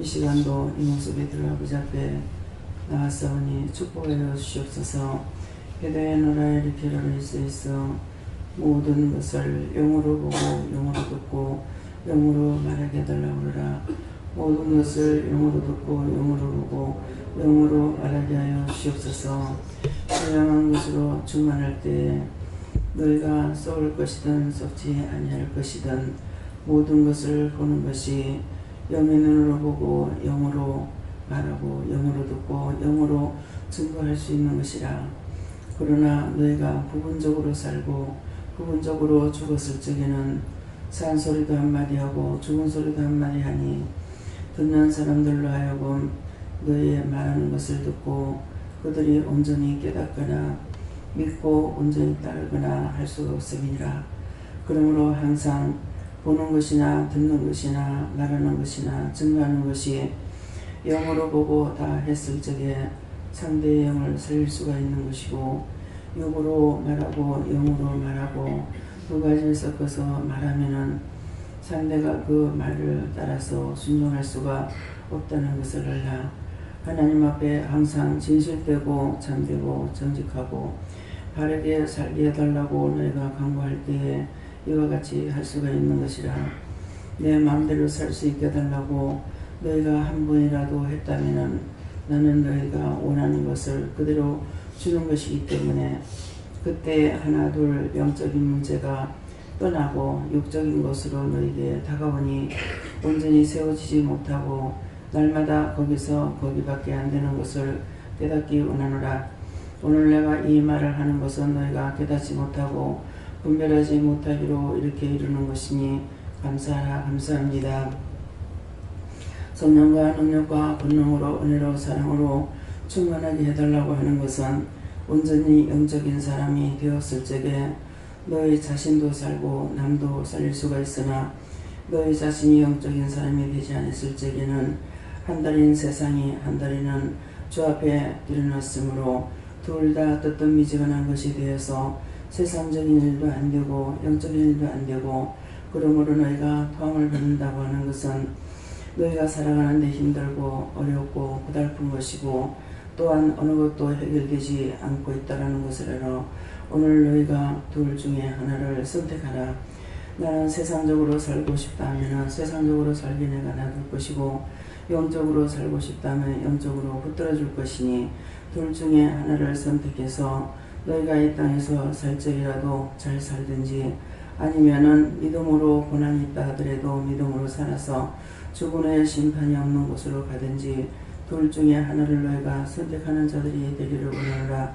이 시간도 이 모습에 들어 아버지 앞에 나왔사오니 축복하여 주시옵소서. 기도의 노라의 리케로를 있어 모든 것을 영으로 보고 영으로 듣고 영으로 말하게 해달라고 그러라. 모든 것을 영으로 듣고 영으로 보고 영으로 말하게 하여 주시옵소서. 신령한 것으로 충만할 때 너희가 썩을 것이든 썩지 아니할 것이든 모든 것을 보는 것이 영의 눈으로 보고 영으로 말하고 영으로 듣고 영으로 증거할 수 있는 것이라. 그러나 너희가 부분적으로 살고 부분적으로 죽었을 적에는 산 소리도 한마디 하고 죽은 소리도 한마디 하니 듣는 사람들로 하여금 너희의 말하는 것을 듣고 그들이 온전히 깨닫거나 믿고 온전히 따르거나 할 수가 없음이니라. 그러므로 항상 보는 것이나 듣는 것이나 말하는 것이나 증거하는 것이 영으로 보고 다 했을 적에 상대의 영을 살릴 수가 있는 것이고, 육으로 말하고 영으로 말하고 두 가지를 섞어서 말하면은 상대가 그 말을 따라서 순종할 수가 없다는 것을 알라. 하나님 앞에 항상 진실되고 참되고 정직하고 바르게 살게 해달라고 너희가 간구할 때에 이와 같이 할 수가 있는 것이라. 내 마음대로 살 수 있게 해달라고 너희가 한 번이라도 했다면은 나는 너희가 원하는 것을 그대로 주는 것이기 때문에 그때 하나 둘 영적인 문제가 떠나고 육적인 것으로 너희에게 다가오니 온전히 세워지지 못하고 날마다 거기서 거기밖에 안 되는 것을 깨닫기 원하노라. 오늘 내가 이 말을 하는 것은 너희가 깨닫지 못하고 분별하지 못하기로 이렇게 이루는 것이니 감사하라. 감사합니다. 성령과 능력과 권능으로 은혜로 사랑으로 충만하게 해달라고 하는 것은 온전히 영적인 사람이 되었을 적에 너희 자신도 살고 남도 살릴 수가 있으나 너희 자신이 영적인 사람이 되지 않았을 적에는 한 달인 세상이 한 달이는 주 앞에 들여놨으므로 둘 다 뜨뜻미지근한 것이 되어서 세상적인 일도 안 되고 영적인 일도 안 되고, 그러므로 너희가 토함을 받는다고 하는 것은 너희가 살아가는 데 힘들고 어렵고 고달픈 것이고 또한 어느 것도 해결되지 않고 있다는 것을 알아. 오늘 너희가 둘 중에 하나를 선택하라. 나는 세상적으로 살고 싶다 하면 세상적으로 살게 내가 놔둘 것이고 영적으로 살고 싶다 하면 영적으로 붙들어 줄 것이니 둘 중에 하나를 선택해서 너희가 이 땅에서 살 적이라도 잘 살든지 아니면은 믿음으로 고난이 있다 하더라도 믿음으로 살아서 죽은 후에 심판이 없는 곳으로 가든지 둘 중에 하나를 너희가 선택하는 자들이 되기를 원하노라.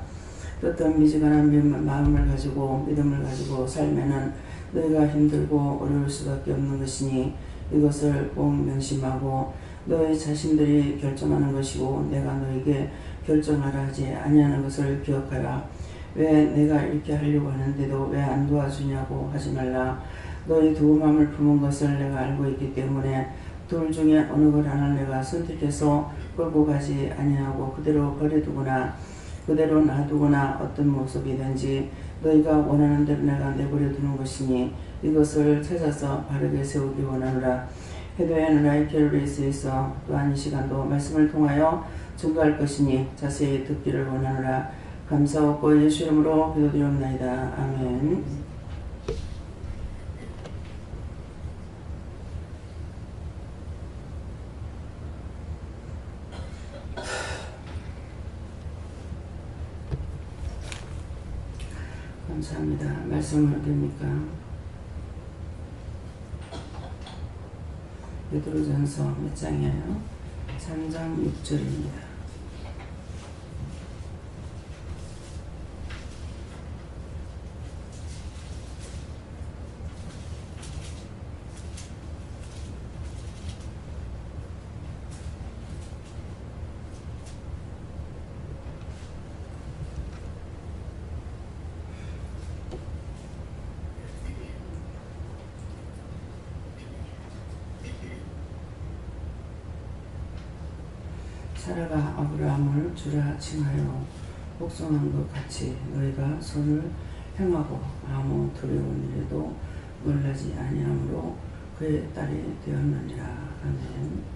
뜨뜻미지근한 마음을 가지고 믿음을 가지고 살면은 너희가 힘들고 어려울 수밖에 없는 것이니 이것을 꼭 명심하고 너희 자신들이 결정하는 것이고 내가 너에게 결정하라 하지 아니하는 것을 기억하라. 왜 내가 이렇게 하려고 하는데도 왜 안 도와주냐고 하지 말라. 너희 두 마음을 품은 것을 내가 알고 있기 때문에 둘 중에 어느 걸 하나를 내가 선택해서 끌고 가지 아니하고 그대로 버려두거나 그대로 놔두거나 어떤 모습이든지 너희가 원하는 대로 내가 내버려 두는 것이니 이것을 찾아서 바르게 세우기 원하노라. 해도의 나라의 캐롤리스에서 또한 이 시간도 말씀을 통하여 증거할 것이니 자세히 듣기를 원하노라. 감사하고 예수 이름으로 기도드리옵나이다. 아멘. 감사합니다. 말씀을 드립니까? 베드로전서 몇 장이에요? 3장 6절입니다. 사라가 아브라함을 주라 칭하여 복종한 것 같이 너희가 손을 행하고 아무 두려운 일에도 놀라지 아니하므로 그의 딸이 되었느니라. 아멘.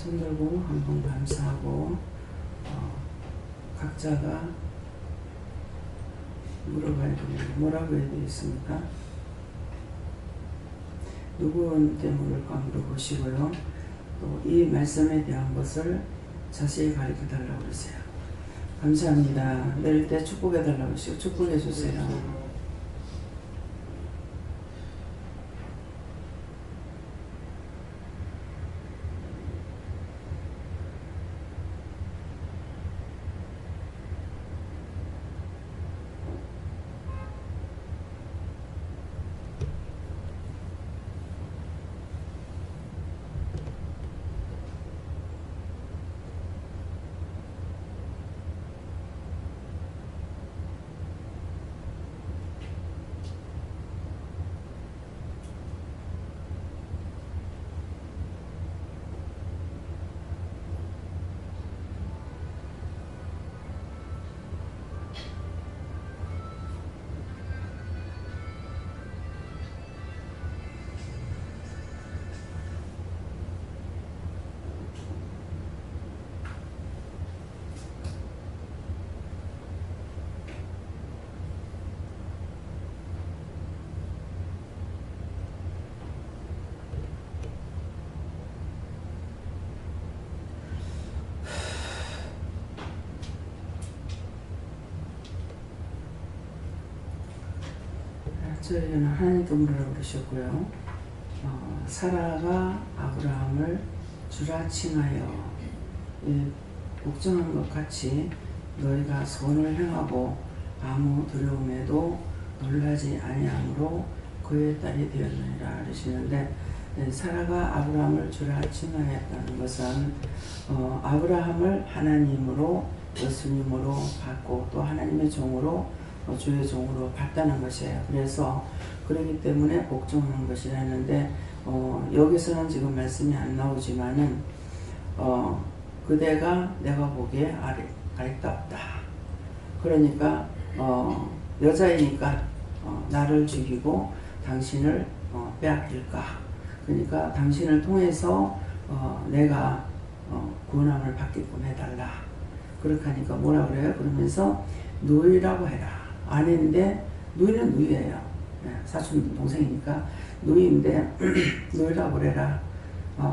손들고 한번 감사하고 각자가 물어봐야 되는데 뭐라고 해야 되겠습니까? 누구한테 물을까 물어보시고요. 또 이 말씀에 대한 것을 자세히 가르쳐 달라고 그러세요. 감사합니다. 내릴 때 축복해 달라고 하시고 축복해 주세요. 저희는 하나님 동물이라고 그러셨고요. 사라가 아브라함을 주라 칭하여 복종한 것 같이 너희가 선을 행하고 아무 두려움에도 놀라지 아니함으로 그의 딸이 되었느니라 그러시는데, 사라가 아브라함을 주라 칭하였다는 것은 아브라함을 하나님으로 예수님으로 받고 또 하나님의 종으로 주의 종으로 봤다는 것이에요. 그래서 그렇기 때문에 복종하는 것이라는데 여기서는 지금 말씀이 안 나오지만은 그대가 내가 보기에 아리따웠다. 그러니까 여자이니까 나를 죽이고 당신을 빼앗길까. 그러니까 당신을 통해서 내가 구원함을 받게끔 해달라. 그렇게 하니까 뭐라 그래요? 그러면서 누이라고 해라. 아내인데 누이는 누이예요. 사촌 동생이니까 누이인데 누이라고 그래라.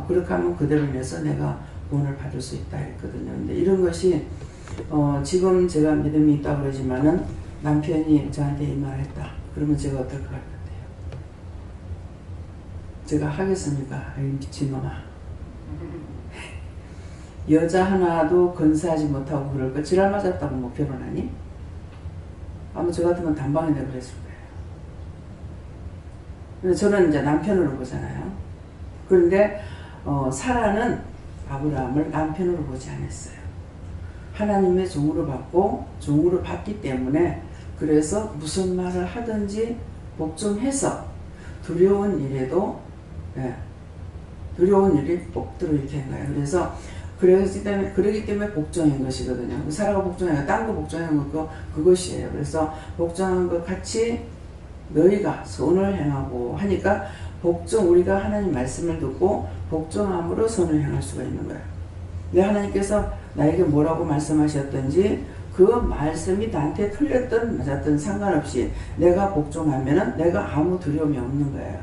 그렇게 하면 그대로 인해서 내가 구원을 받을 수 있다 했거든요. 근데 이런 것이 지금 제가 믿음이 있다고 그러지만은 남편이 저한테 이 말을 했다. 그러면 제가 어떨 것 같아요? 제가 하겠습니까? 아이 미친놈아. 여자 하나도 건사하지 못하고 그럴 거 지랄 맞았다고 뭐 결혼하니? 아마 저 같으면 단방에 내가 그랬을 거예요. 근데 저는 이제 남편으로 보잖아요. 그런데 사라는 아브라함을 남편으로 보지 않았어요. 하나님의 종으로 받고 종으로 받기 때문에 그래서 무슨 말을 하든지 복종해서 두려운 일에도 두려운 일이 꼭 들어있게 한 거예요. 그래서 그러기 때문에 복종한 것이거든요. 사라가 복종한 거, 딴 거 복종한 거, 그것이에요. 그래서 복종한 것 같이 너희가 선을 행하고 하니까 우리가 하나님 말씀을 듣고 복종함으로 선을 행할 수가 있는 거예요. 내 하나님께서 나에게 뭐라고 말씀하셨든지 그 말씀이 나한테 틀렸든 맞았든 상관없이 내가 복종하면은 내가 아무 두려움이 없는 거예요.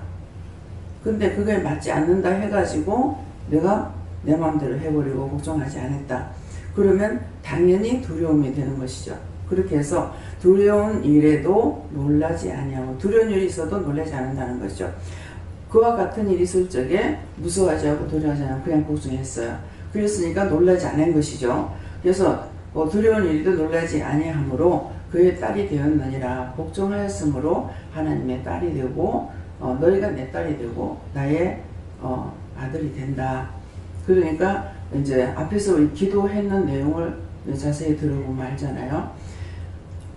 근데 그게 맞지 않는다 해가지고 내가 내 마음대로 해버리고 복종하지 않았다. 그러면 당연히 두려움이 되는 것이죠. 그렇게 해서 두려운 일에도 놀라지 아니하고 두려운 일이 있어도 놀라지 않는다는 거죠. 그와 같은 일이 있을 적에 무서워하지 않고 두려워하지 않고 그냥 복종했어요. 그랬으니까 놀라지 않은 것이죠. 그래서 두려운 일에도 놀라지 아니하므로 그의 딸이 되었느니라. 복종하였으므로 하나님의 딸이 되고 너희가 내 딸이 되고 나의 아들이 된다. 그러니까 이제 앞에서 우리 기도했는 내용을 자세히 들어보면 알잖아요.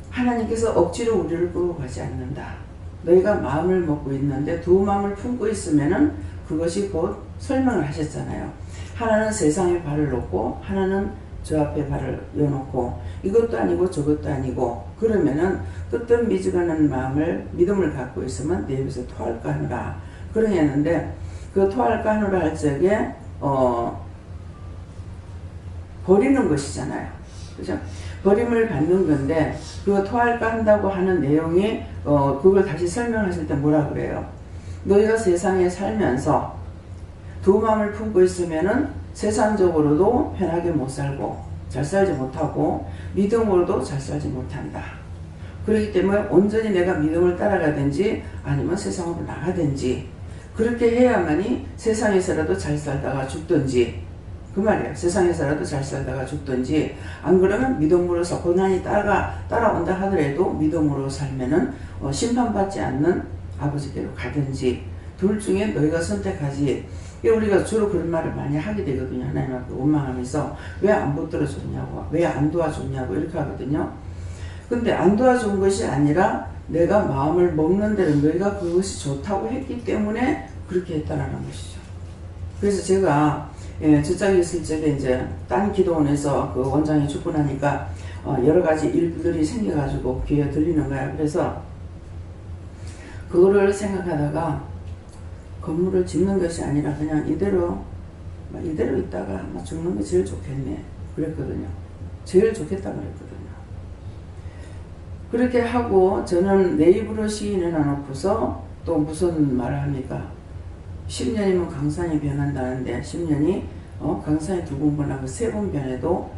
하나님께서 억지로 우리를 끌고 가지 않는다. 너희가 마음을 먹고 있는데 두 마음을 품고 있으면은 그것이 곧 설명을 하셨잖아요. 하나는 세상에 발을 놓고 하나는 저 앞에 발을 여놓고 이것도 아니고 저것도 아니고 그러면은 뜻뜻 미지근한 믿음을 갖고 있으면 내 입에서 토할까 하노라. 그러했는데 그 토할까 하노라 할 적에 버리는 것이잖아요. 그죠? 버림을 받는 건데, 그거 토할까 한다고 하는 내용이, 그걸 다시 설명하실 때 뭐라 그래요? 너희가 세상에 살면서 두 마음을 품고 있으면은 세상적으로도 편하게 못 살고, 잘 살지 못하고, 믿음으로도 잘 살지 못한다. 그렇기 때문에 온전히 내가 믿음을 따라가든지, 아니면 세상으로 나가든지, 그렇게 해야만이 세상에서라도 잘 살다가 죽든지, 그 말이에요. 세상에서라도 잘 살다가 죽든지, 안 그러면 믿음으로서 고난이 따라온다 하더라도 믿음으로 살면은 심판받지 않는 아버지께로 가든지, 둘 중에 너희가 선택하지. 우리가 주로 그런 말을 많이 하게 되거든요. 하나님 앞에 원망하면서 왜 안 붙들어줬냐고, 왜 안 도와줬냐고 이렇게 하거든요. 근데 안 도와준 것이 아니라 내가 마음을 먹는 대로 너희가 그것이 좋다고 했기 때문에 그렇게 했다라는 것이죠. 그래서 제가 저짝에 있을 적에 이제 딴 기도원에서 그 원장이 죽고 나니까 여러 가지 일들이 생겨가지고 귀에 들리는 거야. 그래서 그거를 생각하다가 건물을 짓는 것이 아니라 그냥 이대로 있다가 죽는 게 제일 좋겠네 그랬거든요. 제일 좋겠다 그랬거든요. 그렇게 하고 저는 내 입으로 시인을 해놓고서 또 무슨 말을 합니까? 10년이면 강산이 변한다는데 10년이 강산이 2번 변하고 3번 변해도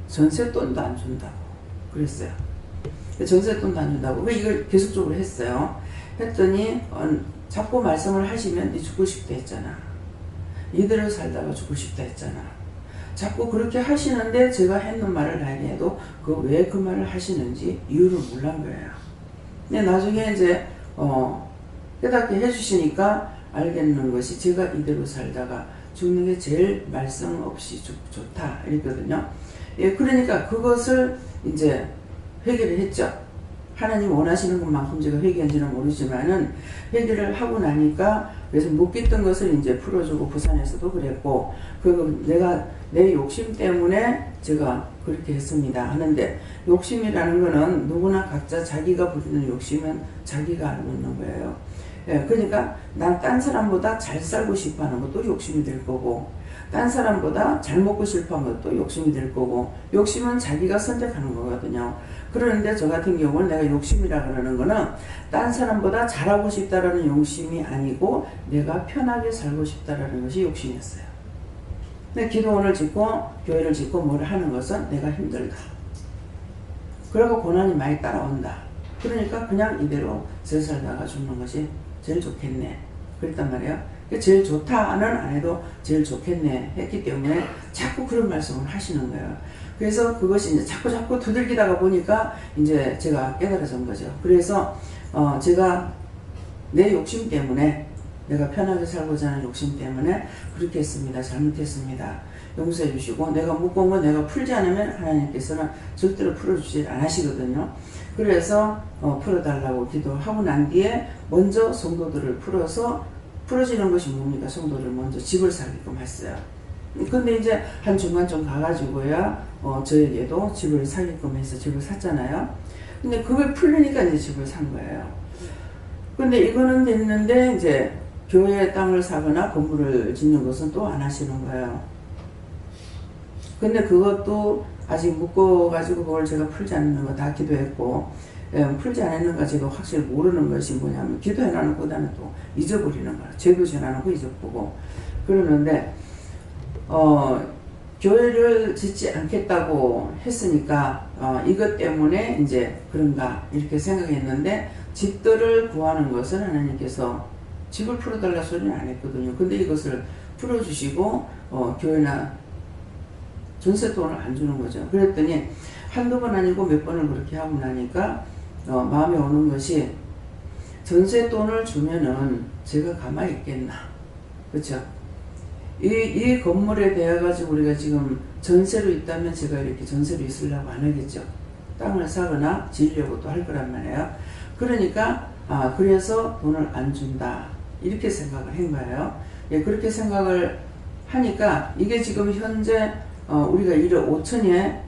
전세돈도 안 준다고 그랬어요. 전세돈도 안 준다고. 왜 이걸 계속적으로 했어요? 했더니 자꾸 말씀을 하시면 네 죽고 싶다 했잖아. 이대로 살다가 죽고 싶다 했잖아. 자꾸 그렇게 하시는데 제가 했는 말을 나에게 해도 왜 그 말을 하시는지 이유를 몰란 거예요. 근데 나중에 이제 깨닫게 해주시니까 알겠는 것이 제가 이대로 살다가 죽는 게 제일 말씀 없이 좋다 이랬거든요. 예, 그러니까 그것을 이제 회개를 했죠. 하나님 원하시는 것만큼 제가 회개한지는 모르지만은 회개를 하고 나니까 그래서 묶였던 것을 이제 풀어주고 부산에서도 그랬고 내가 내 욕심 때문에 제가 그렇게 했습니다 하는데 욕심이라는 거는 누구나 각자 자기가 부리는 욕심은 자기가 알고 있는 거예요. 예, 그러니까 난 딴 사람보다 잘 살고 싶어 하는 것도 욕심이 될 거고 딴 사람보다 잘 먹고 싶어 하는 것도 욕심이 될 거고 욕심은 자기가 선택하는 거거든요. 그런데 저 같은 경우는 내가 욕심이라 그러는 거는 딴 사람보다 잘하고 싶다라는 욕심이 아니고 내가 편하게 살고 싶다라는 것이 욕심이었어요. 근데 기도원을 짓고 교회를 짓고 뭘 하는 것은 내가 힘들다. 그리고 고난이 많이 따라온다. 그러니까 그냥 이대로 제 살다가 죽는 것이 제일 좋겠네. 그랬단 말이에요. 제일 좋다는 안 해도 제일 좋겠네 했기 때문에 자꾸 그런 말씀을 하시는 거예요. 그래서 그것이 이제 자꾸 두들기다가 보니까 이제 제가 깨달아진 거죠. 그래서 제가 내 욕심 때문에 내가 편하게 살고자 하는 욕심 때문에 그렇게 했습니다. 잘못했습니다. 용서해 주시고 내가 묶은 건 내가 풀지 않으면 하나님께서는 절대로 풀어주지 않으시거든요. 그래서 풀어달라고 기도하고 난 뒤에 먼저 성도들을 풀어지는 것이 뭡니까? 성도를 먼저 집을 사게끔 했어요. 근데 이제 한 중간쯤 가가지고야 저에게도 집을 사게끔 해서 집을 샀잖아요. 근데 그걸 풀리니까 이제 집을 산 거예요. 근데 이거는 됐는데 이제 교회에 땅을 사거나 건물을 짓는 것은 또 안 하시는 거예요. 근데 그것도 아직 묶어가지고 그걸 제가 풀지 않는 거 다 기도했고 풀지 않았는가 제가 확실히 모르는 것이 뭐냐면 기도해놔놓고 그다음에 또 잊어버리는 거예요. 죄도 지어놔놓고 잊어보고 그러는데 교회를 짓지 않겠다고 했으니까 이것 때문에 이제 그런가 이렇게 생각했는데 집들을 구하는 것은 하나님께서 집을 풀어달라 소리는 안 했거든요. 근데 이것을 풀어주시고 교회나 전세돈을 안 주는 거죠. 그랬더니 한두 번 아니고 몇 번을 그렇게 하고 나니까 마음에 오는 것이 전세돈을 주면은 제가 가만히 있겠나. 그렇죠? 이 건물에 대해 가지고 우리가 지금 전세로 있다면 제가 이렇게 전세로 있으려고 안 하겠죠. 땅을 사거나 지으려고 또 할 거란 말이에요. 그러니까 그래서 돈을 안 준다. 이렇게 생각을 한 거예요. 예, 그렇게 생각을 하니까 이게 지금 현재 우리가 1억 5천에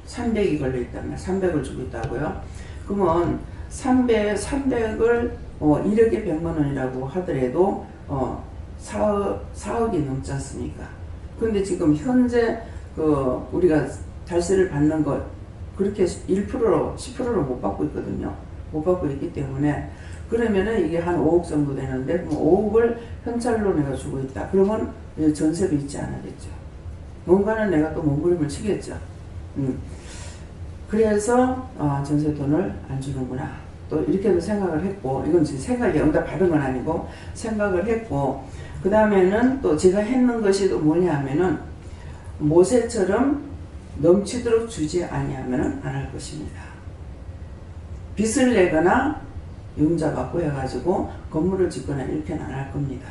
300이 걸려있다면 300을 주고 있다고요. 그러면 300을 1억에 100만 원이라고 하더라도 4억이 넘지 않습니까? 근데 지금 현재 우리가 달세를 받는 것 그렇게 1%로 10%로 못 받고 있거든요. 못 받고 있기 때문에 그러면은 이게 한 5억 정도 되는데 그럼 5억을 현찰로 내가 주고 있다. 그러면 전세도 있지 않겠죠. 뭔가는 내가 또 몸부림을 치겠죠. 그래서 전세 돈을 안 주는구나. 또 이렇게도 생각을 했고, 이건 제 생각이 응답 받은 건 아니고 생각을 했고, 그 다음에는 또 제가 했는 것이 또 뭐냐 하면은 모세처럼 넘치도록 주지 아니하면은 안 할 것입니다. 빚을 내거나 융자 받고 해가지고 건물을 짓거나 이렇게는 안 할 겁니다.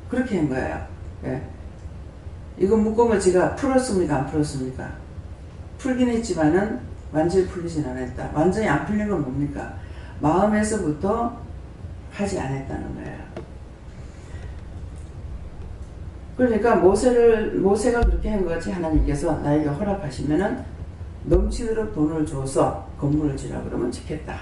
그렇게 한 거예요. 예. 이거 묶음을 제가 풀었습니까? 안 풀었습니까? 풀긴 했지만은 완전히 풀리진 않았다. 완전히 안 풀린 건 뭡니까? 마음에서부터 하지 않았다는 거예요. 그러니까 모세가 그렇게 한 거지 하나님께서 나에게 허락하시면은 넘치도록 돈을 줘서 건물을 지라 그러면 짓겠다.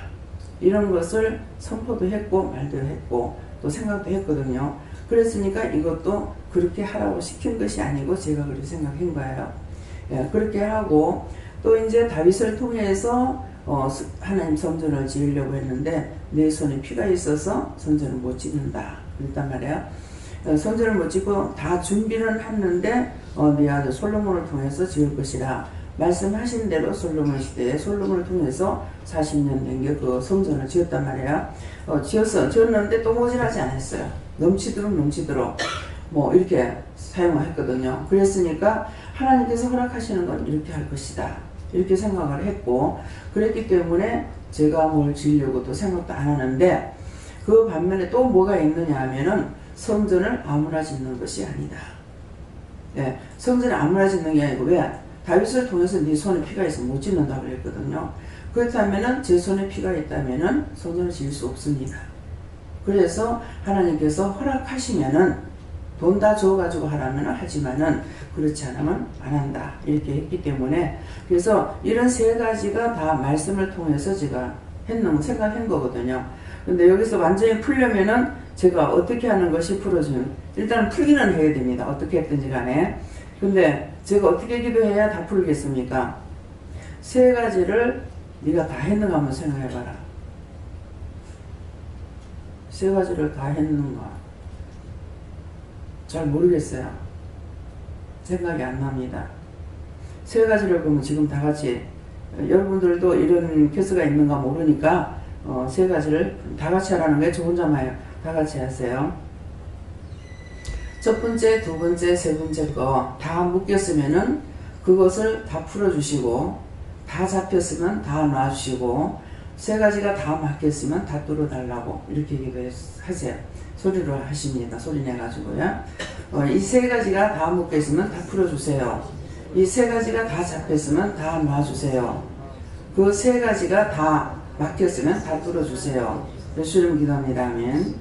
이런 것을 선포도 했고 말도 했고 또 생각도 했거든요. 그랬으니까 이것도 그렇게 하라고 시킨 것이 아니고 제가 그렇게 생각한 거예요. 예, 그렇게 하고 또 이제 다윗을 통해서 하나님 성전을 지으려고 했는데 내 손에 피가 있어서 성전을 못 짓는다 그랬단 말이에요. 성전을 못 짓고 다 준비는 했는데 네 아들 솔로몬을 통해서 지을 것이라 말씀하신 대로 솔로몬 시대에 솔로몬을 통해서 40년 된 게 그 성전을 지었단 말이에요. 지었는데 또 모자라지 않았어요. 넘치도록 뭐 이렇게 사용했거든요. 그랬으니까 하나님께서 허락하시는 건 이렇게 할 것이다. 이렇게 생각을 했고 그랬기 때문에 제가 뭘 지으려고도 생각도 안 하는데 그 반면에 또 뭐가 있느냐 하면은 성전을 아무나 짓는 것이 아니다. 예, 성전을 아무나 짓는 게 아니고 왜? 다윗을 통해서 네 손에 피가 있으면 못 짓는다고 그랬거든요. 그렇다면은 제 손에 피가 있다면은 성전을 지을 수 없습니다. 그래서 하나님께서 허락하시면은 돈 다 줘가지고 하라면 하지만은 그렇지 않으면 안 한다. 이렇게 했기 때문에 그래서 이런 세 가지가 다 말씀을 통해서 제가 생각한 거거든요. 근데 여기서 완전히 풀려면은 제가 어떻게 하는 것이 풀어지는 일단 풀기는 해야 됩니다. 어떻게 했든지 간에. 근데 제가 어떻게 기도해야 다 풀겠습니까? 세 가지를 네가 다 했는가 한번 생각해봐라. 세 가지를 다 했는가? 잘 모르겠어요. 생각이 안 납니다. 세 가지를 보면 지금 다 같이 여러분들도 이런 케이스가 있는가 모르니까 세 가지를 다 같이 하라는 게 저 혼자만 해요. 다 같이 하세요. 첫 번째, 두 번째, 세 번째 거 다 묶였으면은 그것을 다 풀어주시고 다 잡혔으면 다 놔주시고 세 가지가 다 막혔으면 다 뚫어달라고 이렇게 기도하세요. 소리로 하십니다. 소리 내가지고요. 이 세 가지가 다 묶였으면 다 풀어주세요. 이 세 가지가 다 잡혔으면 다 놔주세요. 그 세 가지가 다 막혔으면 다 뚫어주세요. 예수 이름 기도합니다. 아멘.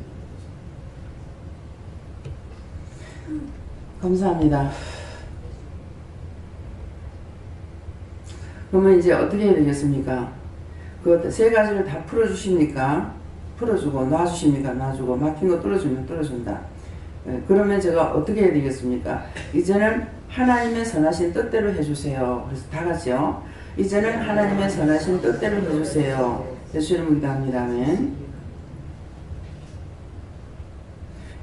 감사합니다. 그러면 이제 어떻게 해야 되겠습니까? 그 세 가지를 다 풀어주십니까? 풀어주고 놔주십니까? 놔주고 막힌 거 뚫어주면 뚫어준다. 그러면 제가 어떻게 해야 되겠습니까? 이제는 하나님의 선하신 뜻대로 해주세요. 그래서 다 같이요. 이제는 하나님의 선하신 뜻대로 해주세요. 예수 이름으로 기도합니다. 아멘.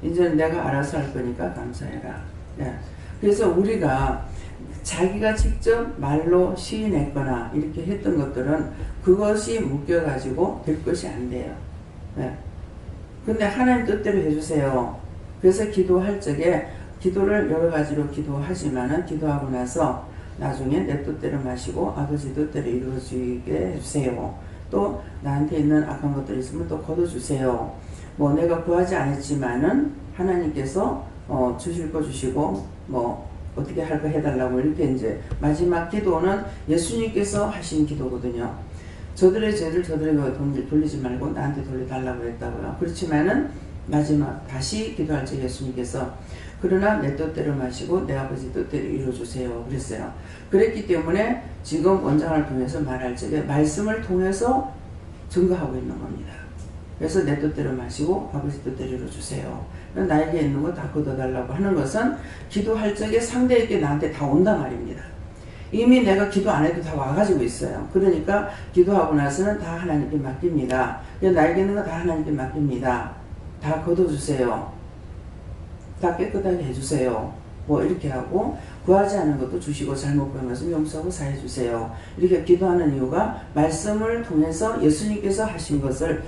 이제는 내가 알아서 할 거니까 감사해라. 네. 그래서 우리가 자기가 직접 말로 시인했거나 이렇게 했던 것들은 그것이 묶여가지고 될 것이 안 돼요. 네. 근데 하나님 뜻대로 해주세요. 그래서 기도할 적에 기도를 여러 가지로 기도하지만은 기도하고 나서 나중에 내 뜻대로 마시고 아버지 뜻대로 이루어지게 해주세요. 또 나한테 있는 악한 것들이 있으면 또 걷어주세요. 뭐 내가 구하지 않았지만은 하나님께서 주실 거 주시고 뭐 어떻게 할 거 해달라고 이렇게 이제 마지막 기도는 예수님께서 하신 기도거든요. 저들의 죄를 저들에게 돌리지 말고 나한테 돌려달라고 했다고요. 그렇지만은 마지막 다시 기도할 때 예수님께서 그러나 내 뜻대로 마시고 내 아버지 뜻대로 이루어주세요 그랬어요. 그랬기 때문에 지금 원장을 통해서 말할 적에 말씀을 통해서 증거하고 있는 겁니다. 그래서 내 뜻대로 마시고 아버지 뜻대로 이루어주세요. 나에게 있는 거 다 걷어달라고 하는 것은 기도할 적에 상대에게 나한테 다 온단 말입니다. 이미 내가 기도 안 해도 다 와가지고 있어요. 그러니까 기도하고 나서는 다 하나님께 맡깁니다. 나에게 있는 거 다 하나님께 맡깁니다. 다 걷어주세요. 다 깨끗하게 해주세요. 뭐 이렇게 하고 구하지 않은 것도 주시고 잘못 보인 것은 용서하고 사해 주세요. 이렇게 기도하는 이유가 말씀을 통해서 예수님께서 하신 것을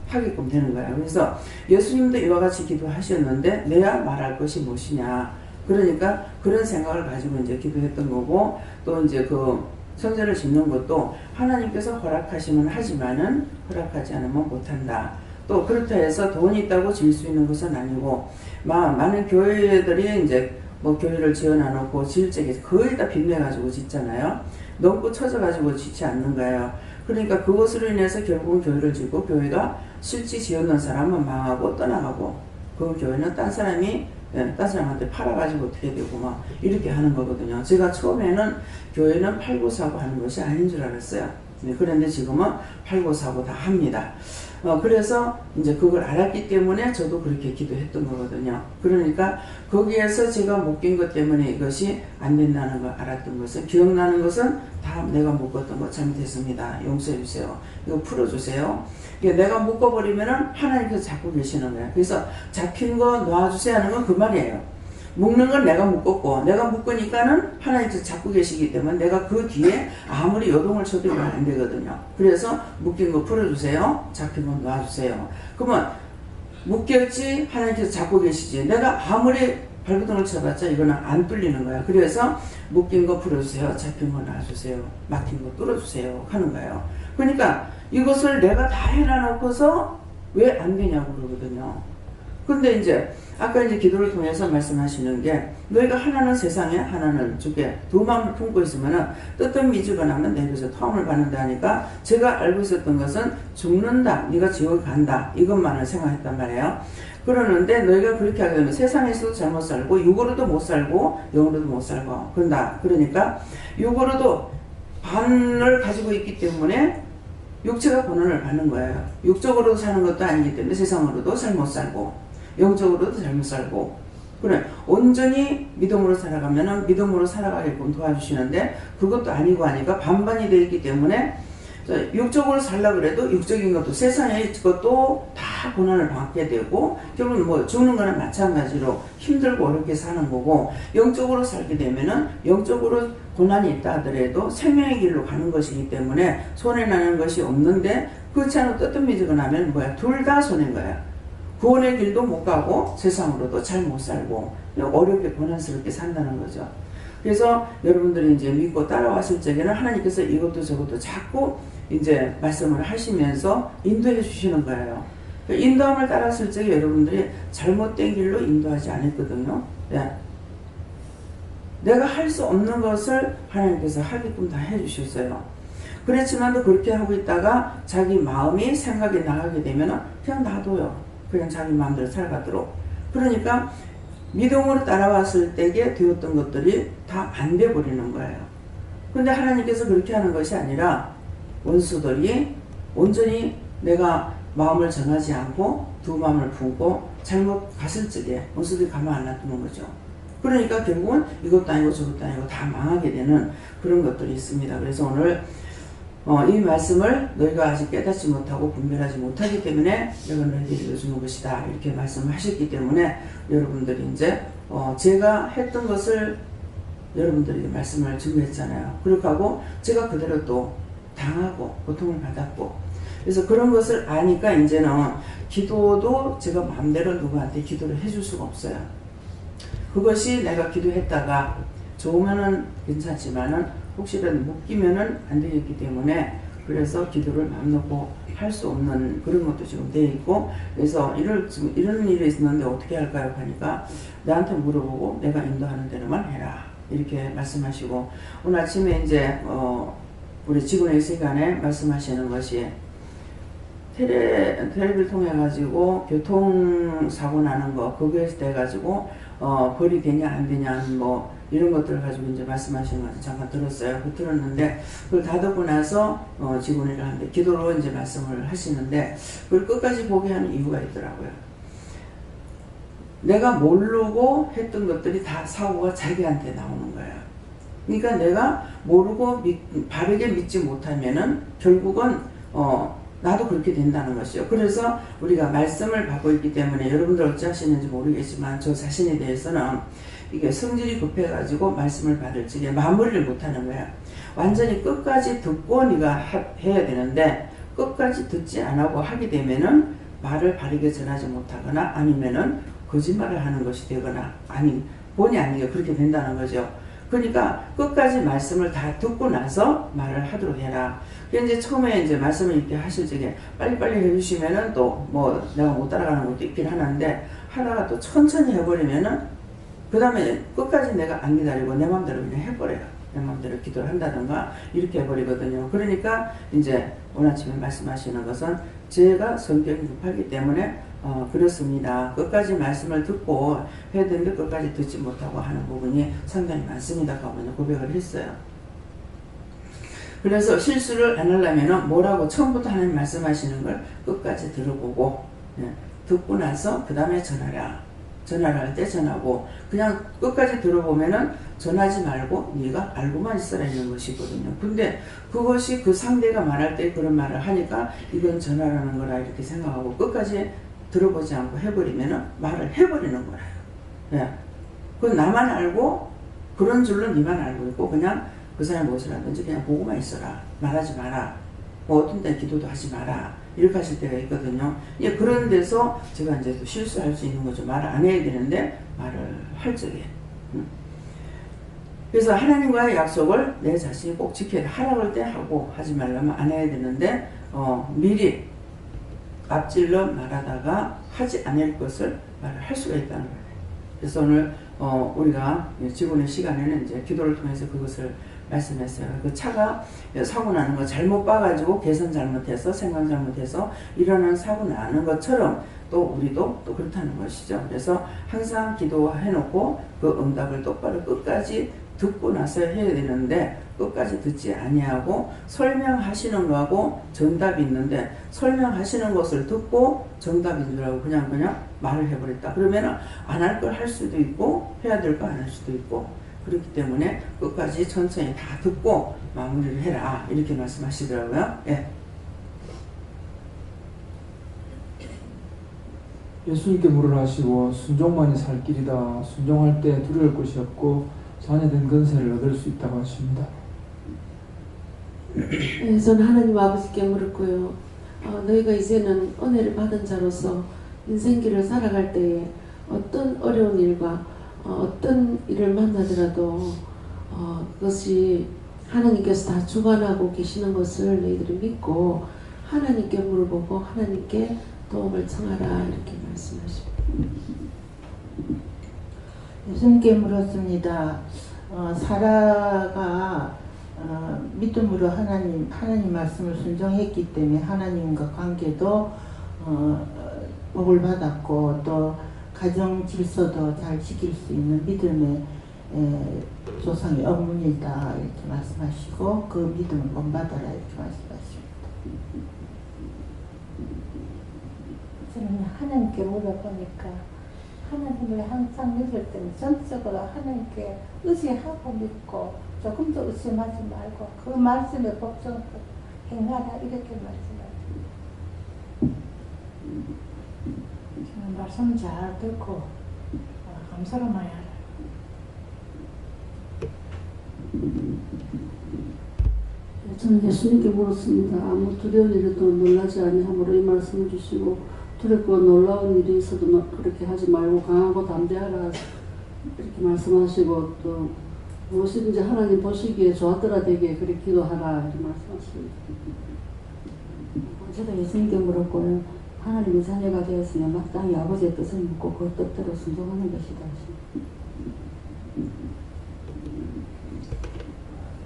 하게끔 되는 거예요. 그래서 예수님도 이와 같이 기도하셨는데 내가 말할 것이 무엇이냐. 그러니까 그런 생각을 가지고 이제 기도했던 거고, 또 이제 그 성전을 짓는 것도 하나님께서 허락하시면 하지만은 허락하지 않으면 못한다. 또 그렇다 해서 돈이 있다고 질 수 있는 것은 아니고, 많은 교회들이 이제 뭐 교회를 지어놔놓고 지을 적에 거의 다 빚내가지고 짓잖아요. 넘고 쳐져가지고 짓지 않는 거예요. 그러니까 그것으로 인해서 결국은 교회를 짓고 교회가 실제 지어놓은 사람은 망하고 떠나가고 그 교회는 딴 사람한테 팔아가지고 어떻게 되고 막 이렇게 하는 거거든요. 제가 처음에는 교회는 팔고 사고 하는 것이 아닌 줄 알았어요. 그런데 지금은 팔고 사고 다 합니다. 그래서 이제 그걸 알았기 때문에 저도 그렇게 기도했던 거거든요. 그러니까 거기에서 제가 묶인 것 때문에 이것이 안 된다는 걸 알았던 것은, 기억나는 것은 다 내가 묶었던 거 잘못했습니다. 용서해 주세요. 이거 풀어주세요. 내가 묶어버리면은 하나님께서 잡고 계시는 거예요. 그래서 잡힌 거 놔주세요 하는 건 그 말이에요. 묶는 건 내가 묶었고, 내가 묶으니까는 하나님께서 잡고 계시기 때문에 내가 그 뒤에 아무리 요동을 쳐도 이건 안 되거든요. 그래서 묶인 거 풀어주세요. 잡힌 건 놔주세요. 그러면 묶였지 하나님께서 잡고 계시지. 내가 아무리 발버둥을 쳐봤자 이거는 안 뚫리는 거야. 그래서 묶인 거 풀어주세요. 잡힌 거 놔주세요. 막힌 거 뚫어주세요 하는 거예요. 그러니까 이것을 내가 다 해놔놓고서 왜 안 되냐고 그러거든요. 근데 이제 아까 이제 기도를 통해서 말씀하시는 게, 너희가 하나는 세상에 하나는 주께 두 마음을 품고 있으면은 뜻은 미지가 나면 내게서 토함을 받는다 하니까, 제가 알고 있었던 것은 죽는다, 네가 지옥에 간다, 이것만을 생각했단 말이에요. 그러는데 너희가 그렇게 하게 되면 세상에서도 잘못 살고 육으로도 못 살고 영으로도 못 살고 그런다. 그러니까 육으로도 반을 가지고 있기 때문에 육체가 고난을 받는 거예요. 육적으로도 사는 것도 아니기 때문에 세상으로도 잘못 살고 영적으로도 잘못 살고, 그래 온전히 믿음으로 살아가면은 믿음으로 살아가게끔 도와주시는데 그것도 아니고 하니까 반반이 되어 있기 때문에 육적으로 살려고 그래도 육적인 것도 세상의 것도 다 고난을 받게 되고, 결국은 뭐 죽는 거나 마찬가지로 힘들고 어렵게 사는 거고, 영적으로 살게 되면은 영적으로 고난이 있다 하더라도 생명의 길로 가는 것이기 때문에 손해나는 것이 없는데, 그렇지 않으면 뜨뜻미지근하면 뭐야, 둘 다 손해인 거야. 구원의 길도 못 가고 세상으로도 잘 못 살고 어렵게 고난스럽게 산다는 거죠. 그래서 여러분들이 이제 믿고 따라왔을 적에는 하나님께서 이것도 저것도 자꾸 이제 말씀을 하시면서 인도해 주시는 거예요. 인도함을 따랐을 적에 여러분들이 잘못된 길로 인도하지 않았거든요. 네. 내가 할 수 없는 것을 하나님께서 하게끔 다 해주셨어요. 그렇지만도 그렇게 하고 있다가 자기 마음이 생각이 나가게 되면 그냥 놔둬요. 그냥 자기 마음대로 살아가도록. 그러니까 믿음으로 따라왔을 때에 되었던 것들이 다 안 돼 버리는 거예요. 근데 하나님께서 그렇게 하는 것이 아니라 원수들이 온전히 내가 마음을 정하지 않고 두 마음을 품고 잘못 갔을 적에 원수들이 가만 안 놔두는 거죠. 그러니까 결국은 이것도 아니고 저것도 아니고 다 망하게 되는 그런 것들이 있습니다. 그래서 오늘 이 말씀을 너희가 아직 깨닫지 못하고 분별하지 못하기 때문에 내가 너희에게 이루어주는 것이다, 이렇게 말씀하셨기 때문에 여러분들이 이제 제가 했던 것을 여러분들이 말씀을 증거했잖아요. 그렇게 하고 제가 그대로 또 당하고 고통을 받았고, 그래서 그런 것을 아니까 이제는 기도도 제가 마음대로 누구한테 기도를 해줄 수가 없어요. 그것이 내가 기도했다가 좋으면은 괜찮지만은 혹시라도 묶이면은 안 되겠기 때문에, 그래서 기도를 마음 놓고 할 수 없는 그런 것도 지금 돼 있고, 그래서 지금 이런 일이 있었는데 어떻게 할까요? 하니까 나한테 물어보고 내가 인도하는 대로만 해라, 이렇게 말씀하시고, 오늘 아침에 이제 우리 직원의 시간에 말씀하시는 것이 텔레비를 통해 가지고 교통사고 나는 거, 거기에 대해 가지고 벌이 되냐 안 되냐 뭐 이런 것들을 가지고 이제 말씀하시는 것을 잠깐 들었어요. 들었는데 그걸 다 듣고 나서 직원이랑 하는데 기도로 이제 말씀을 하시는데, 그걸 끝까지 보게 하는 이유가 있더라고요. 내가 모르고 했던 것들이 다 사고가 자기한테 나오는 거예요. 그러니까 내가 모르고 바르게 믿지 못하면은 결국은 나도 그렇게 된다는 것이요. 그래서 우리가 말씀을 받고 있기 때문에 여러분들 어찌 하시는지 모르겠지만 저 자신에 대해서는 이게 성질이 급해가지고 말씀을 받을 적에 마무리를 못하는 거야. 완전히 끝까지 듣고 네가 해야 되는데 끝까지 듣지 않고 하게 되면은 말을 바르게 전하지 못하거나 아니면은 거짓말을 하는 것이 되거나 아니 본의 아니게 그렇게 된다는 거죠. 그러니까 끝까지 말씀을 다 듣고 나서 말을 하도록 해라. 이제 처음에 이제 말씀을 이렇게 하실 적에 빨리빨리 해주시면은 또 뭐 내가 못 따라가는 것도 있긴 하는데 하다가 또 천천히 해버리면은 그 다음에 끝까지 내가 안 기다리고 내 마음대로 그냥 해버려요. 내 마음대로 기도를 한다든가 이렇게 해버리거든요. 그러니까 이제 오늘 아침에 말씀하시는 것은 제가 성격이 급하기 때문에 그렇습니다. 끝까지 말씀을 듣고 해야 되는데 끝까지 듣지 못하고 하는 부분이 상당히 많습니다. 하고 고백을 했어요. 그래서 실수를 안 하려면 뭐라고 처음부터 하나님 말씀하시는 걸 끝까지 들어보고 듣고 나서 그 다음에 전하라. 전화를 할 때 전하고 그냥 끝까지 들어보면은 전하지 말고 네가 알고만 있어라 있는 것이거든요. 근데 그것이 그 상대가 말할 때 그런 말을 하니까 이건 전하라는 거라 이렇게 생각하고 끝까지 들어보지 않고 해버리면은 말을 해버리는 거라요. 예. 그 나만 알고 그런 줄로 네만 알고 있고 그냥 그 사람이 무엇을 하든지 그냥 보고만 있어라. 말하지 마라. 뭐 어떤 때 기도도 하지 마라. 이렇게 하실 때가 있거든요. 예, 그런 데서 제가 이제 또 실수할 수 있는 거죠. 말을 안 해야 되는데 말을 할 적에. 그래서 하나님과의 약속을 내 자신이 꼭 지켜야 돼. 하라고 할 때 하고 하지 말라면 안 해야 되는데 미리 앞질러 말하다가 하지 않을 것을 말을 할 수가 있다는 거예요. 그래서 오늘 우리가 지구의 시간에는 이제 기도를 통해서 그것을 말씀했어요. 그 차가 사고 나는 거 잘못 봐가지고 계산 잘못해서 생각 잘못해서 일어나는 사고 나는 것처럼 또 우리도 또 그렇다는 것이죠. 그래서 항상 기도해놓고 그 응답을 똑바로 끝까지 듣고 나서 해야 되는데 끝까지 듣지 아니하고 설명하시는 거하고 정답이 있는데 설명하시는 것을 듣고 정답인 줄 알고 그냥 말을 해버렸다. 그러면 안 할 걸 할 수도 있고 해야 될 거 안 할 수도 있고 그렇기 때문에 끝까지 천천히 다 듣고 마무리를 해라 이렇게 말씀하시더라고요. 예. 예수님께 물을 하시고 순종만이 살 길이다. 순종할 때 두려울 것이 없고 자녀된 건세를 얻을 수 있다고 하십니다. 네, 저는 하나님 아버지께 물었고요. 너희가 이제는 은혜를 받은 자로서 인생길을 살아갈 때에 어떤 어려운 일과 어떤 일을 만나더라도 그것이 하나님께서 다 주관하고 계시는 것을 너희들이 믿고 하나님께 물어보고 하나님께 도움을 청하라 이렇게 말씀하십니다. 예수님께 물었습니다. 사라가 믿음으로 하나님 말씀을 순종했기 때문에 하나님과 관계도 복을 받았고 또 가정 질서도 잘 지킬 수 있는 믿음의 조상의 어머니다 이렇게 말씀하시고 그 믿음을 본받아라 이렇게 말씀하십니다. 저는 하나님께 물어보니까 하나님을 항상 믿을 때는 전적으로 하나님께 의지하고 믿고 조금도 의심하지 말고 그 말씀에 복종하고 행하라 이렇게 말씀하십니다. 저는 말씀 잘 듣고 감사로만 해요. 저는 예수님께 물었습니다. 아무 두려운 일에도 놀라지 아니하므로 이 말씀을 주시고 두렵고 놀라운 일이 있어도 그렇게 하지 말고 강하고 담대하라 이렇게 말씀하시고 또 무엇이든지 하나님 보시기에 좋았더라 되게 그렇게 기도하라 이렇게 말씀하십니다. 저도 예수님께 물었고요. 하나님의 자녀가 되었으면 마땅히 아버지의 뜻을 묻고 그 뜻대로 순종하는 것이다.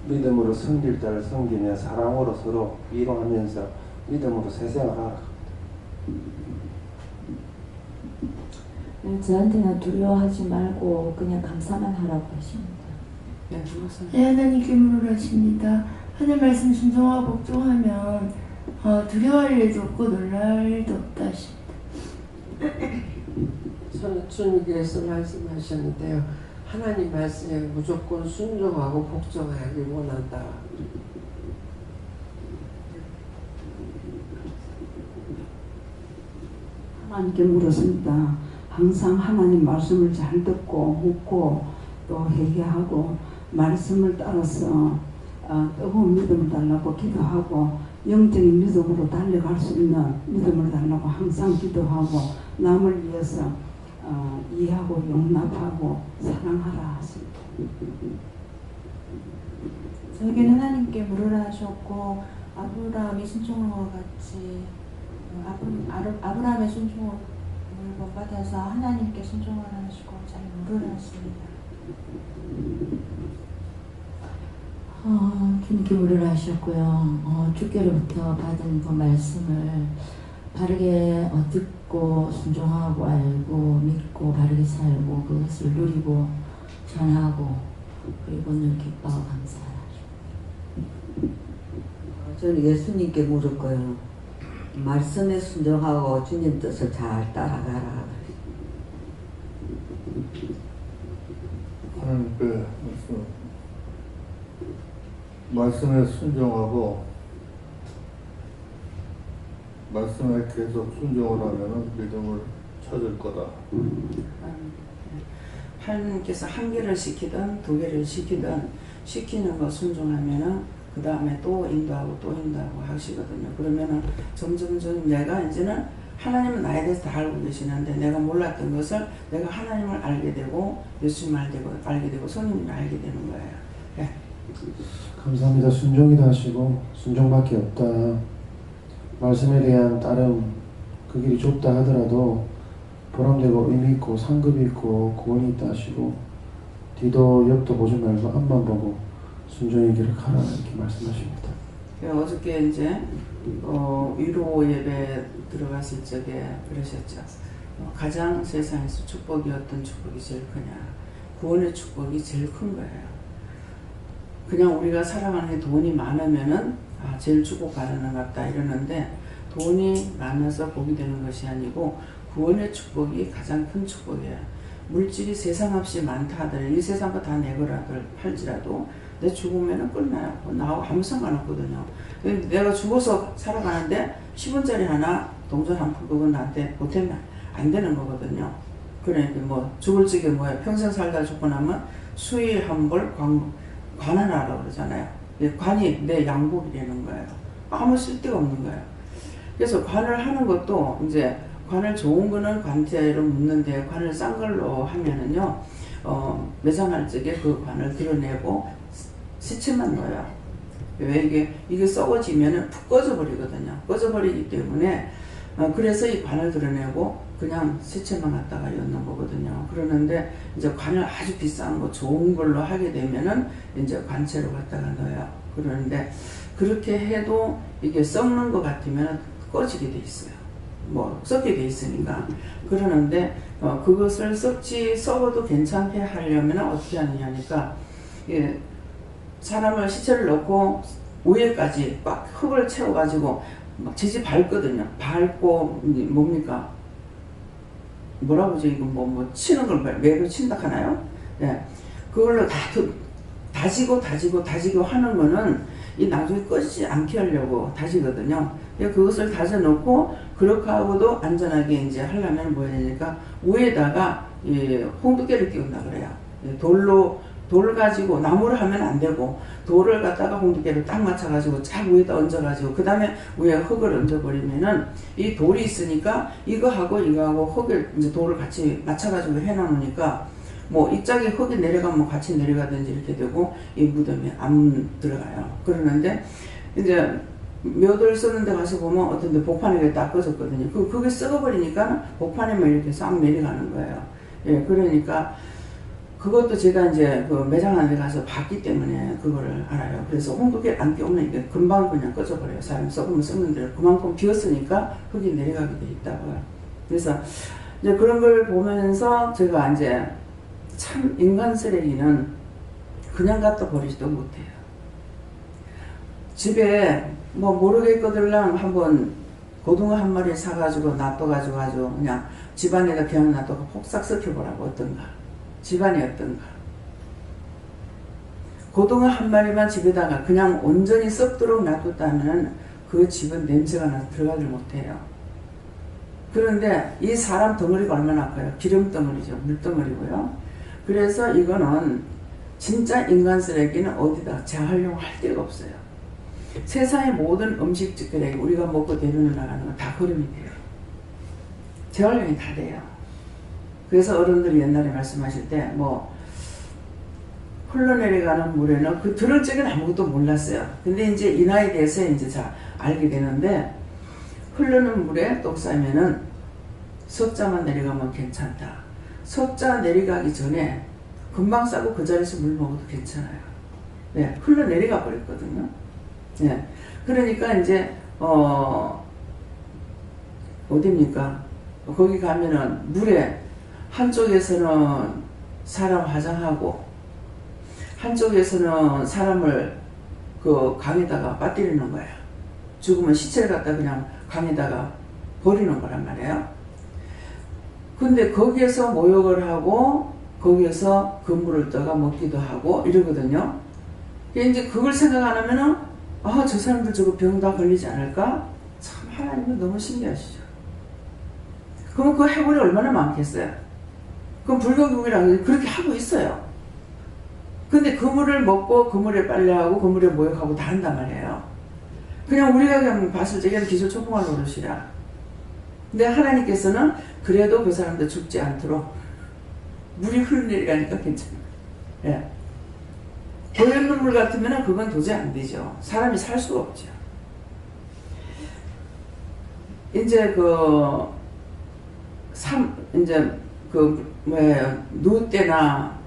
믿음으로 섬길 자를 섬기며 사랑으로 서로 위로하면서 믿음으로 세상을 네, 저한테는 두려워하지 말고 그냥 감사만 하라고 하십니다. 네, 하나님께 물으십니다. 하나님 말씀 순종하고 복종하면 두려워할 일도 없고 놀랄 일도 없다 하십니다. 저는 주님께서 말씀하셨는데요. 하나님 말씀에 무조건 순종하고 복종하길 원한다. 하나님께 물었습니다. 항상 하나님 말씀을 잘 듣고 묻고 또 회개하고 말씀을 따라서 뜨거운 믿음을 달라고 기도하고 영적인 믿음으로 달려갈 수 있는 믿음을 달라고 항상 기도하고 남을 위해서 이해하고 용납하고 사랑하라 하십니다. 저에게는 하나님께 물으라 하셨고 아브라함이 순종한 것 같이 아브라함의 순종을 본받아서 하나님께 순종하라 하시고 잘 물으라 하십니다. 주님께 물으라 하셨고요. 주께로부터 받은 그 말씀을 바르게 듣고 순종하고 알고 믿고 바르게 살고 그것을 누리고 전하고 그리고 늘 기뻐하고 감사하라. 저는 예수님께 물을 거예요. 말씀에 순종하고 주님 뜻을 잘 따라가라. 하나님께 말씀에 순종하고 말씀에 계속 순종을 하면 믿음을 찾을 거다. 하나님께서 한 개를 시키든 두 개를 시키든 시키는 거 순종하면은 그 다음에 또 인도하고 하시거든요. 그러면은 점점 내가 이제는 하나님은 나에 대해서 다 알고 계시는데 내가 몰랐던 것을 내가 하나님을 알게 되고 예수님을 알게 되고 성령님을 알게 되는 거예요. 네. 감사합니다. 순종이다 하시고 순종밖에 없다. 말씀에 대한 따름 그 길이 좁다 하더라도 보람되고 의미있고 상급이 있고 구원이 있다 하시고 뒤도 옆도 보지 말고 앞만 보고 순종의 길을 가라 이렇게 말씀하십니다. 어저께 이제 위로 예배 들어갔을 적에 그러셨죠. 가장 세상에서 축복이 어떤 축복이 제일 크냐. 구원의 축복이 제일 큰 거예요. 그냥 우리가 살아가는 게 돈이 많으면은 제일 축복받는 것 같다 이러는데 돈이 많아서 복이 되는 것이 아니고 구원의 축복이 가장 큰 축복이에요. 물질이 세상 없이 많다 하더라도 이 세상 거 다 내거라도 할지라도 내 죽으면은 끝나요. 나하고 아무 상관없거든요. 내가 죽어서 살아가는데 10원짜리 하나 동전 한 푼 그건 나한테 보태면 안 되는 거거든요. 그러니까 뭐 죽을 적에 뭐야 평생 살다 죽고 나면 수의 한벌 관한하라고 그러잖아요. 관이 내 양복이 되는 거예요. 아무 쓸데가 없는 거예요. 그래서 관을 하는 것도 이제 관을 좋은 거는 관제로 묻는데 관을 싼 걸로 하면은요 매장할 적에 그 관을 드러내고 시체만 넣어요. 왜 이게 썩어지면은 푹 꺼져버리거든요. 꺼져버리기 때문에 그래서 이 관을 드러내고 그냥 시체만 갖다가 엮는 거거든요. 그러는데 이제 관을 아주 비싼 거 좋은 걸로 하게 되면은 이제 관체로 갖다가 넣어요. 그러는데 그렇게 해도 이게 썩는 것 같으면 꺼지게 돼 있어요. 뭐 썩게 돼 있으니까. 그러는데 그것을 썩어도 괜찮게 하려면 어떻게 하느냐니까 사람을 시체를 넣고 위에까지 막 흙을 채워가지고 막 지지 밟거든요. 밟고 뭡니까? 뭐라고 하죠? 이거 뭐 치는 걸 매로 친다 하나요? 네. 그걸로 다지고 하는 거는 이 나중에 꺼지지 않게 하려고 다지거든요. 그것을 다져놓고 그렇게 하고도 안전하게 이제 하려면 뭐 해야 되니까 위에다가 홍두깨를 끼운다 그래요. 돌 가지고 나무를 하면 안 되고 돌을 갖다가 홍두깨를 딱 맞춰가지고 쫙 위에다 얹어가지고 그 다음에 위에 흙을 얹어버리면은 이 돌이 있으니까 이거하고 흙을 이제 돌을 같이 맞춰가지고 해놓으니까 뭐 이짝에 흙이 내려가면 같이 내려가든지 이렇게 되고 이 무덤에 안 들어가요. 그러는데 이제 묘도를 쓰는 데 가서 보면 어떤 데 복판에 딱 꺼졌거든요. 그게 썩어버리니까 복판에만 이렇게 싹 내려가는 거예요. 예, 그러니까 그것도 제가 이제 그 매장하는 데 가서 봤기 때문에 그거를 알아요. 그래서 홍두깨를 안 끼우면 이게 금방 그냥 꺼져버려요. 사람이 썩으면 썩는 대로 그만큼 비었으니까 흙이 내려가게 돼 있다고요. 그래서 이제 그런 걸 보면서 제가 이제 참 인간 쓰레기는 그냥 갖다 버리지도 못해요. 집에 뭐 모르겠거들랑 한번 고등어 한 마리 사가지고 놔둬가지고 아주 그냥 집안에다 그냥 놔두고 폭삭 썩혀보라고 어떤가. 집안이 어떤가. 고등어 한 마리만 집에다가 그냥 온전히 썩도록 놔뒀다면 그 집은 냄새가 나서 들어가질 못해요. 그런데 이 사람 덩어리가 얼마나 커요? 기름 덩어리죠. 물 덩어리고요. 그래서 이거는 진짜 인간 쓰레기는 어디다 재활용할 데가 없어요. 세상의 모든 음식 쓰레기 우리가 먹고 내려놓 나가는 건 다 버림이 돼요. 재활용이 다 돼요. 그래서 어른들이 옛날에 말씀하실 때 뭐 흘러내려가는 물에는 그 들을 적엔 아무것도 몰랐어요. 근데 이제 이 나이 돼서 이제 잘 알게 되는데 흐르는 물에 똑 싸면은 석자만 내려가면 괜찮다. 석자 내려가기 전에 금방 싸고 그 자리에서 물 먹어도 괜찮아요. 네, 흘러내려가 버렸거든요. 네, 그러니까 이제 어디입니까? 거기 가면은 물에 한쪽에서는 사람 화장하고 한쪽에서는 사람을 그 강에다가 빠뜨리는 거야. 죽으면 시체를 갖다 그냥 강에다가 버리는 거란 말이에요. 근데 거기에서 모욕을 하고 거기에서 그물을 떠가 먹기도 하고 이러거든요. 이제 그걸 생각 안 하면은 아, 저 사람들 저거 병 다 걸리지 않을까? 참 하나님은 너무 신기하시죠. 그럼 그 해골이 얼마나 많겠어요? 그럼 불교국이라고 그렇게 하고 있어요. 근데 그물을 먹고 그물에 빨래하고 그물에 모욕하고 다 한단 말이에요. 그냥 우리가 그냥 봤을 적에는 기술초풍할 노릇이라. 근데 하나님께서는 그래도 그 사람들 죽지 않도록 물이 흘러내려가니까 괜찮아요. 예. 고였는 물 같으면 그건 도저히 안 되죠. 사람이 살 수가 없죠. 이제 누대나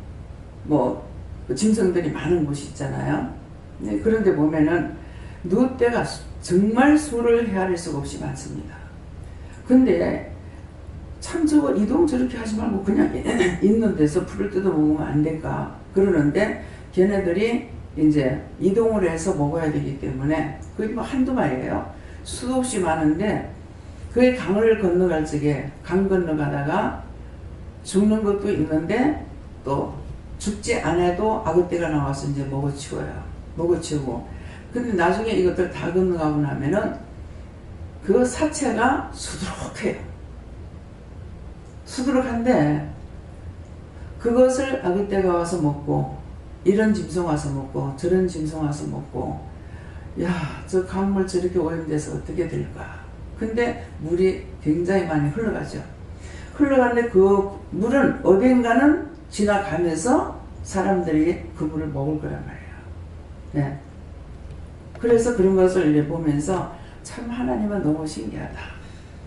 짐승들이 많은 곳이 있잖아요. 네, 그런데 보면은 누대가 정말 수를 헤아릴 수가 없이 많습니다. 근데 참 저거 이동 저렇게 하지 말고 그냥 있는 데서 풀을 뜯어 먹으면 안 될까 그러는데 걔네들이 이제 이동을 해서 먹어야 되기 때문에 그게 뭐 한두 마리예요. 수도 없이 많은데 그 강을 건너갈 적에 강 건너가다가 죽는 것도 있는데 또 죽지 않아도 아그떼가 나와서 이제 먹어치워요. 먹어치우고. 근데 나중에 이것들 다 건너가고 나면은 그 사체가 수두룩해요. 수두룩한데 그것을 아그떼가 와서 먹고 이런 짐승 와서 먹고 저런 짐승 와서 먹고 야, 저 강물 저렇게 오염돼서 어떻게 될까. 근데 물이 굉장히 많이 흘러가죠. 흘러가는데 그 물은 어딘가는 지나가면서 사람들이 그 물을 먹을 거란 말이에요. 네. 그래서 그런 것을 이제 보면서 참 하나님은 너무 신기하다.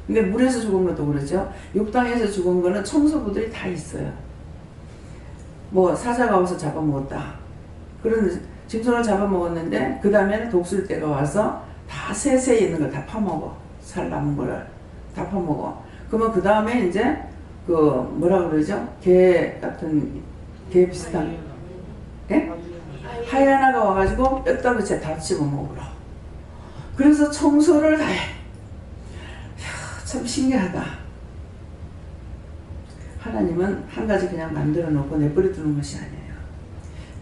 근데 물에서 죽은 것도 그렇죠. 육당에서 죽은 거는 청소부들이 다 있어요. 뭐 사자가 와서 잡아먹었다. 그런 짐승을 잡아먹었는데 그 다음에는 독수리떼가 와서 다 새에 있는 걸 다 파먹어. 살 남은 거를 다 파먹어. 그러면 그 다음에 이제 그 뭐라 그러죠? 개 같은 개 비슷한 예? 하이에나가 와가지고 뼈다귀째 다 씹어먹으러. 그래서 청소를 다 해. 이야, 참 신기하다. 하나님은 한 가지 그냥 만들어 놓고 내버려 두는 것이 아니에요.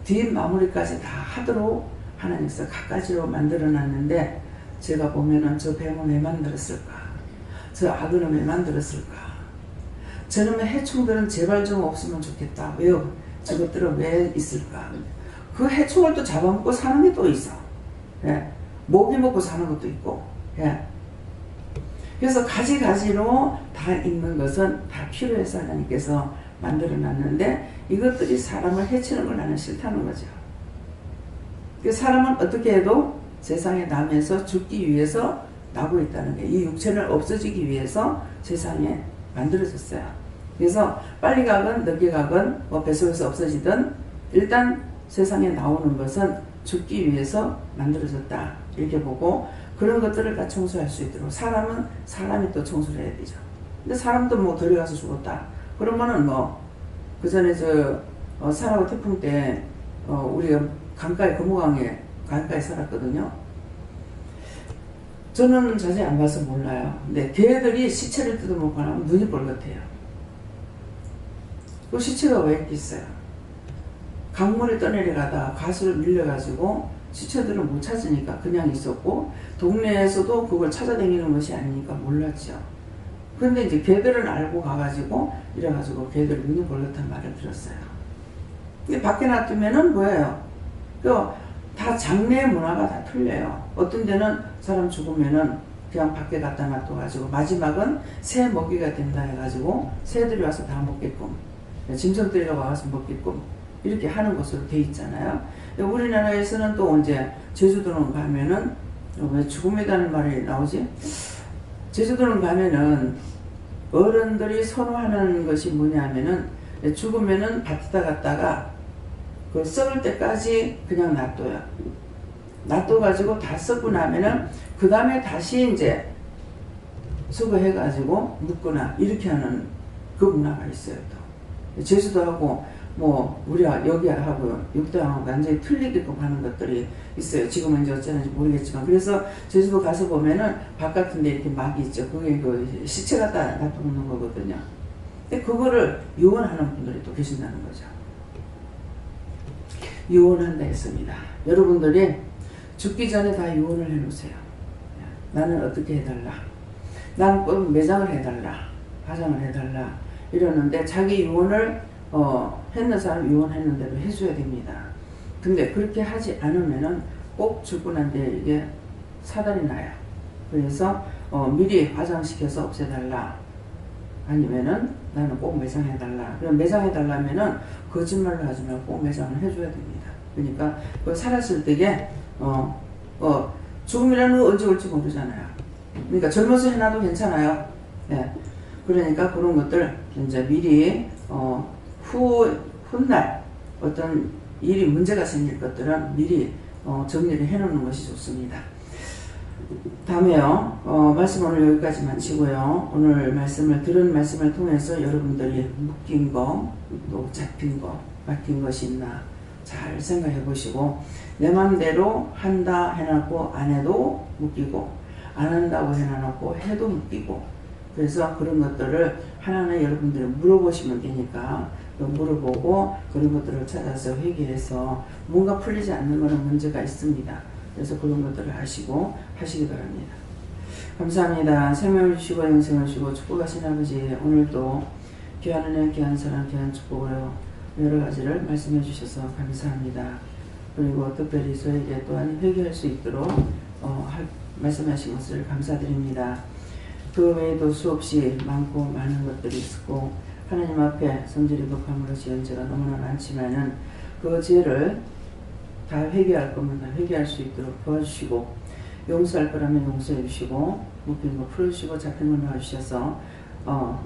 뒷 마무리까지 다 하도록 하나님께서 갖가지로 만들어 놨는데 제가 보면은 저 뱀은 왜 만들었을까? 저 악어는 왜 만들었을까? 저놈의 해충들은 제발 좀 없으면 좋겠다. 왜요? 저것들은 왜 있을까? 그 해충을 또 잡아먹고 사는 게 또 있어. 예. 모기 먹고 사는 것도 있고. 예. 그래서 가지가지로 다 있는 것은 다 필요해서 하나님께서 만들어 놨는데 이것들이 사람을 해치는 걸 나는 싫다는 거죠. 그 사람은 어떻게 해도 세상에 나면서 죽기 위해서 나고 있다는 게 이 육체는 없어지기 위해서 세상에 만들어졌어요. 그래서 빨리 가건 늦게 가건 뭐 뱃속에서 없어지든 일단 세상에 나오는 것은 죽기 위해서 만들어졌다 이렇게 보고 그런 것들을 다 청소할 수 있도록 사람은 사람이 또 청소를 해야 되죠. 근데 사람도 뭐 들어가서 죽었다 그러면은 뭐 그 전에 사라고 태풍 때 우리가 강가에 강가에 살았거든요. 저는 자세히 안 봐서 몰라요. 근데 개들이 시체를 뜯어먹고 나면 눈이 뻘겋대요. 그 시체가 왜 있겠어요? 강물이 떠내려가다 가수를 밀려가지고 지체들을 못 찾으니까 그냥 있었고 동네에서도 그걸 찾아다니는 것이 아니니까 몰랐죠. 근데 이제 걔들은 알고 가가지고 이래가지고 걔들 눈이 벌렸단 말을 들었어요. 근데 밖에 놔두면은 뭐예요? 다 장례 문화가 다 틀려요. 어떤 데는 사람 죽으면은 그냥 밖에 갖다 놔둬가지고 마지막은 새 먹이가 된다 해가지고 새들이 와서 다 먹게끔 짐승들이 와서 먹게끔 이렇게 하는 것으로 돼 있잖아요. 우리나라에서는 또 이제 제주도는 가면은 왜 죽음이라는 말이 나오지? 제주도는 가면은 어른들이 선호하는 것이 뭐냐면은 죽으면은 밭에다 갖다가 그 썩을 때까지 그냥 놔둬요. 놔둬가지고 다 썩고 나면은 그 다음에 다시 이제 수거해가지고 묻거나 이렇게 하는 그 문화가 있어요. 또 제주도하고 뭐 우리가 여기하고 육도하고 완전히 틀리게끔 하는 것들이 있어요. 지금은 이제 어쩌는지 모르겠지만 그래서 제주도 가서 보면은 바깥에 이렇게 막이 있죠. 그게 그 시체 갖다 놔두는 거거든요. 근데 그거를 유언하는 분들이 또 계신다는 거죠. 유언한다 했습니다. 여러분들이 죽기 전에 다 유언을 해놓으세요. 나는 어떻게 해달라. 난 꼭 매장을 해달라. 화장을 해달라. 이러는데 자기 유언을 했는 사람 유언했는 대로 해줘야 됩니다. 근데 그렇게 하지 않으면은 꼭 죽고 난 뒤에 이게 사단이 나요. 그래서 미리 화장시켜서 없애달라. 아니면은 나는 꼭 매장해달라. 그럼 매장해달라면은 거짓말로 하지 말고 꼭 매장을 해줘야 됩니다. 그러니까 그 살았을 때에 죽음이라는 거 언제 올지 모르잖아요. 그러니까 젊어서 해놔도 괜찮아요. 네. 그러니까 그런 것들 이제 미리 훗날 어떤 일이 문제가 생길 것들은 미리 정리를 해놓는 것이 좋습니다. 다음에요. 말씀 오늘 여기까지 마치고요. 오늘 말씀을 들은 말씀을 통해서 여러분들이 묶인 거, 또 잡힌 거, 맡긴 것이 있나 잘 생각해 보시고 내 마음대로 한다 해놓고 안 해도 묶이고 안 한다고 해놓고 해도 묶이고 그래서 그런 것들을 하나하나 여러분들이 물어보시면 되니까 물어보고 그런 것들을 찾아서 회개해서 뭔가 풀리지 않는 것은 문제가 있습니다. 그래서 그런 것들을 하시기 바랍니다. 감사합니다. 생명을 주시고 영생을 주시고 축복하신 아버지 오늘도 귀한 은혜 귀한 사랑 귀한 축복으로 여러 가지를 말씀해 주셔서 감사합니다. 그리고 특별히 저에게 또한 회개할 수 있도록 말씀하신 것을 감사드립니다. 그 외에도 수없이 많고 많은 것들이 있고 하나님 앞에 성질이 독함으로 지은 죄가 너무나 많지만은 그 죄를 다 회개할 거면 다 회개할 수 있도록 도와주시고 용서할 거라면 용서해 주시고 묶인 거 풀어주시고 잡힌 거 놓아주셔서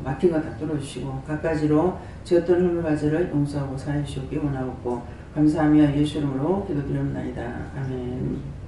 막힌 거 다 뚫어주시고 갖가지로 지었던 허물가지를 용서하고 사해 주시기 원하옵고 감사하며 예수 이름으로 기도드립니다. 아멘.